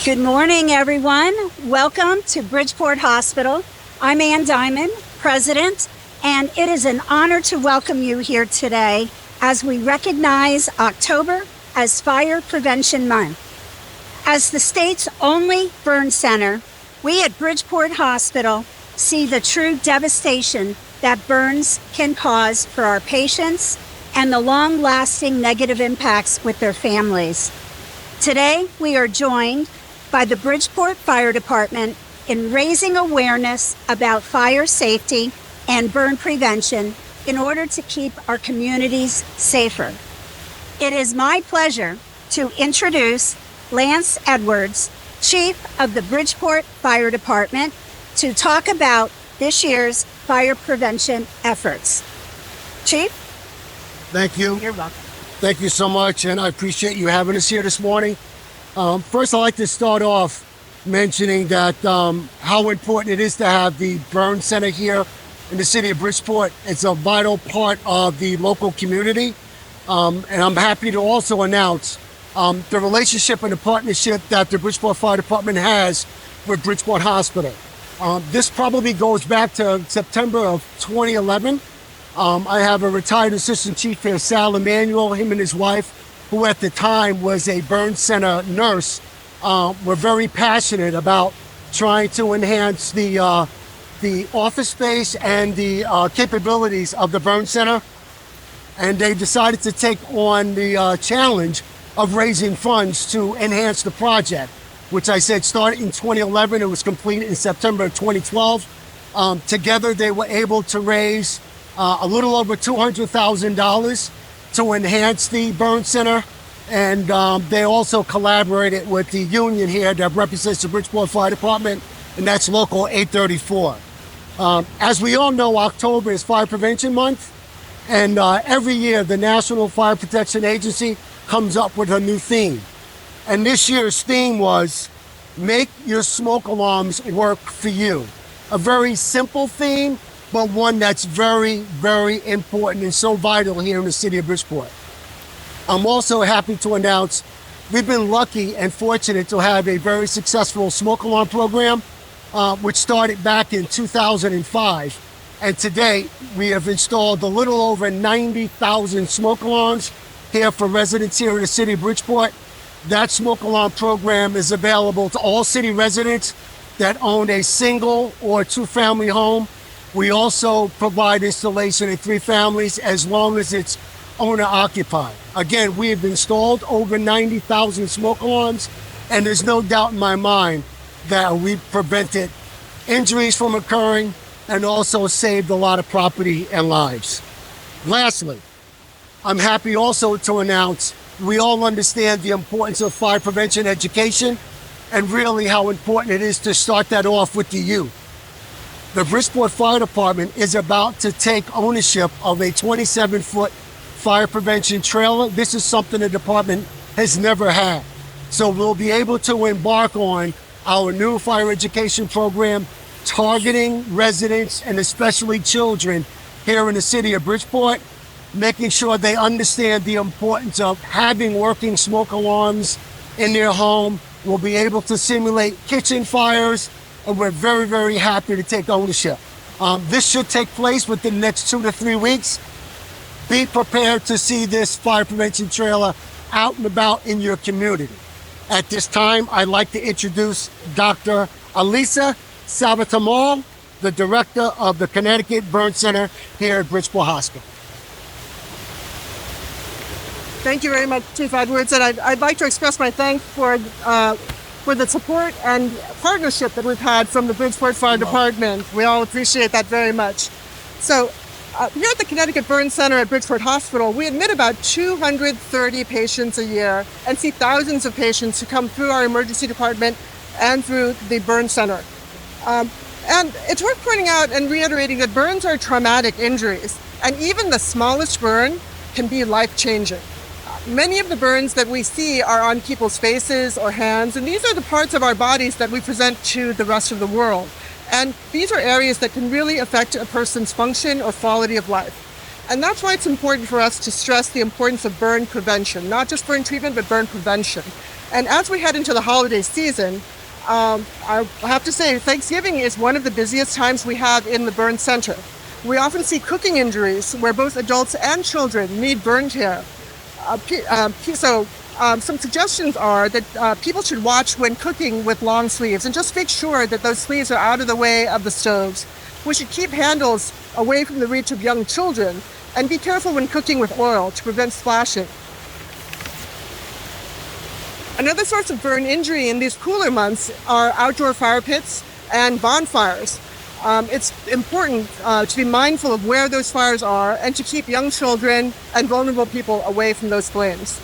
Good morning, everyone. Welcome to Bridgeport Hospital. I'm Ann Diamond, President, and it is an honor to welcome you here today as we recognize October as Fire Prevention Month. As the state's only burn center, we at Bridgeport Hospital see the true devastation that burns can cause for our patients and the long-lasting negative impacts with their families. Today, we are joined by the Bridgeport Fire Department in raising awareness about fire safety and burn prevention in order to keep our communities safer. It is my pleasure to introduce Lance Edwards, Chief of the Bridgeport Fire Department, to talk about this year's fire prevention efforts. Chief? Thank you. You're welcome. Thank you so much, and I appreciate you having us here this morning. First, I'd like to start off mentioning that how important it is to have the burn center here in the city of Bridgeport. It's a vital part of the local community, and I'm happy to also announce the relationship and the partnership that the Bridgeport Fire Department has with Bridgeport Hospital. This probably goes back to September of 2011. I have a retired Assistant Chief Sal Emmanuel, him and his wife, who at the time was a burn center nurse, were very passionate about trying to enhance the office space and the capabilities of the burn center. And they decided to take on the challenge of raising funds to enhance the project, which I said started in 2011. It was completed in September of 2012. Together, they were able to raise a little over $200,000 to enhance the burn center, and they also collaborated with the union here that represents the Bridgeport Fire Department, and that's Local 834. As we all know, October is Fire Prevention Month, and every year the National Fire Protection Agency comes up with a new theme. And this year's theme was, make your smoke alarms work for you. A very simple theme, but one that's very, very important and so vital here in the city of Bridgeport. I'm also happy to announce we've been lucky and fortunate to have a very successful smoke alarm program, which started back in 2005. And today we have installed a little over 90,000 smoke alarms here for residents here in the city of Bridgeport. That smoke alarm program is available to all city residents that own a single or two-family home. We also provide installation in 3 families as long as it's owner-occupied. Again, we have installed over 90,000 smoke alarms, and there's no doubt in my mind that we've prevented injuries from occurring and also saved a lot of property and lives. Lastly, I'm happy also to announce we all understand the importance of fire prevention education and really how important it is to start that off with the youth. The Bridgeport Fire Department is about to take ownership of a 27-foot fire prevention trailer. This is something the department has never had. So we'll be able to embark on our new fire education program targeting residents and especially children here in the city of Bridgeport, making sure they understand the importance of having working smoke alarms in their home. We'll be able to simulate kitchen fires, and we're very, very happy to take ownership. This should take place within the next 2 to 3 weeks. Be prepared to see this fire prevention trailer out and about in your community. At this time, I'd like to introduce Dr. Alisa Salvatore, the director of the Connecticut Burn Center here at Bridgeport Hospital. Thank you very much, Chief Edwards, and I'd like to express my thanks for the support and partnership that we've had from the Bridgeport Fire Department. We all appreciate that very much. So here at the Connecticut Burn Center at Bridgeport Hospital, we admit about 230 patients a year and see thousands of patients who come through our emergency department and through the burn center. And it's worth pointing out and reiterating that burns are traumatic injuries, and even the smallest burn can be life-changing. Many of the burns that we see are on people's faces or hands, and these are the parts of our bodies that we present to the rest of the world. And these are areas that can really affect a person's function or quality of life. And that's why it's important for us to stress the importance of burn prevention, not just burn treatment, but burn prevention. And as we head into the holiday season, I have to say Thanksgiving is one of the busiest times we have in the burn center. We often see cooking injuries where both adults and children need burn care. Some suggestions are that people should watch when cooking with long sleeves and just make sure that those sleeves are out of the way of the stoves. We should keep handles away from the reach of young children and be careful when cooking with oil to prevent splashing. Another source of burn injury in these cooler months are outdoor fire pits and bonfires. It's important to be mindful of where those fires are and to keep young children and vulnerable people away from those flames.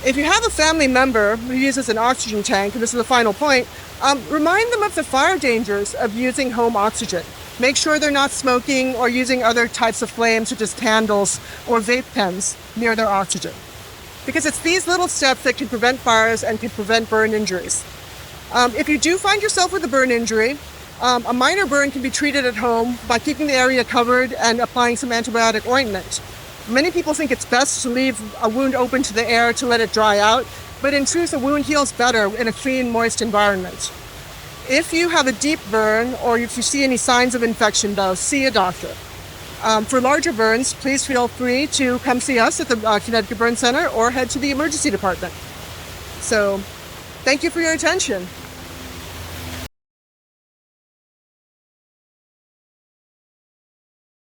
If you have a family member who uses an oxygen tank, and this is the final point, remind them of the fire dangers of using home oxygen. Make sure they're not smoking or using other types of flames such as candles or vape pens near their oxygen. Because it's these little steps that can prevent fires and can prevent burn injuries. If you do find yourself with a burn injury, a minor burn can be treated at home by keeping the area covered and applying some antibiotic ointment. Many people think it's best to leave a wound open to the air to let it dry out, but in truth, a wound heals better in a clean, moist environment. If you have a deep burn or if you see any signs of infection, though, see a doctor. For larger burns, please feel free to come see us at the Connecticut Burn Center or head to the emergency department. So, thank you for your attention.